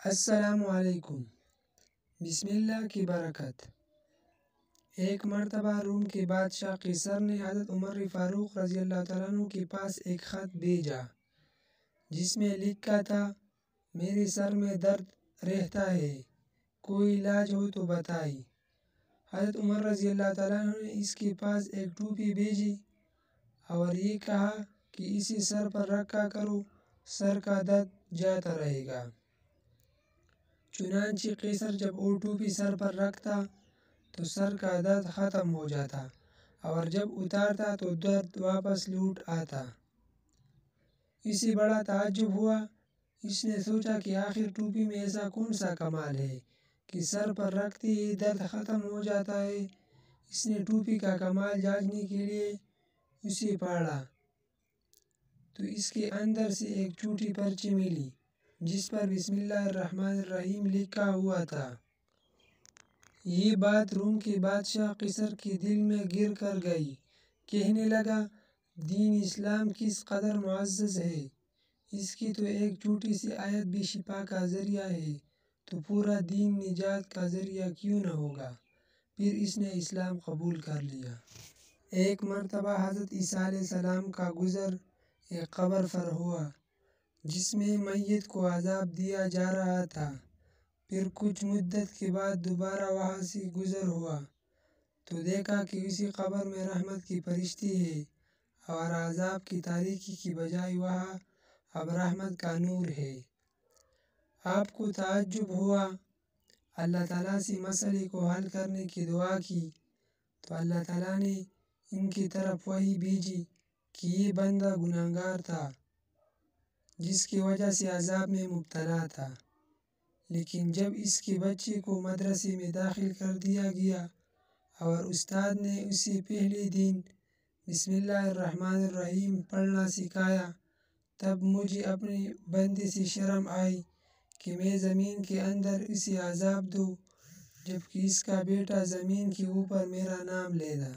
السلام علیکم۔ بسم اللہ کی برکت۔ ایک مرتبہ روم کے بادشاہ قیصر نے حضرت عمر فاروق رضی اللہ تعالیٰ عنہ کے پاس ایک خط بھیجا جس میں لکھا تھا، میرے سر میں درد رہتا ہے، کوئی علاج ہو تو بتائی۔ حضرت عمر رضی اللہ تعالیٰ عنہ نے اس کے پاس ایک ٹوپی بھیجی اور یہ کہا کہ اسے سر پر رکھا کرو، سر کا درد جاتا رہے گا۔ چنانچہ قیصر جب وہ ٹوپی سر پر رکھتا تو سر کا درد ختم ہو جاتا اور جب اتارتا تو درد واپس لوٹ آتا۔ اسے بڑا تعجب ہوا۔ اس نے سوچا کہ آخر ٹوپی میں ایسا کون سا کمال ہے کہ سر پر رکھتے ہی درد ختم ہو جاتا ہے۔ اس نے ٹوپی کا کمال جاننے کے لیے اسے پاڑا تو اس کے اندر سے ایک چھوٹی پرچی ملی جس پر بسم اللہ الرحمن الرحیم لکھا ہوا تھا۔ یہ بات روم کے بادشاہ قیصر کے دل میں گر کر گئی۔ کہنے لگا، دین اسلام کس قدر معزز ہے، اس کی تو ایک چھوٹی سی آیت بھی شفا کا ذریعہ ہے، تو پورا دین نجات کا ذریعہ کیوں نہ ہوگا۔ پھر اس نے اسلام قبول کر لیا۔ ایک مرتبہ حضرت عیسیٰ علیہ السلام کا گزر ایک قبر پر ہوا جس میں میت کو عذاب دیا جا رہا تھا۔ پھر کچھ مدت کے بعد دوبارہ وہاں سے گزر ہوا تو دیکھا کہ اسی قبر میں رحمت کی فرشتے ہیں اور عذاب کی تاریکی کی بجائے وہاں اب رحمت کا نور ہے۔ آپ کو تعجب ہوا۔ اللہ تعالیٰ سے مسئلے کو حل کرنے کی دعا کی تو اللہ تعالیٰ نے ان کی طرف وحی بھیجی کہ یہ بندہ گناہگار تھا جس کی وجہ سے عذاب میں مبتلا تھا، لیکن جب اس کے بچے کو مدرسے میں داخل کر دیا گیا اور استاد نے اسے پہلے دن بسم اللہ الرحمن الرحیم پڑھنا سکھایا، تب مجھے اپنے بندے سے شرم آئی کہ میں زمین کے اندر اسے عذاب دوں جبکہ اس کا بیٹا زمین کے اوپر میرا نام لے گا۔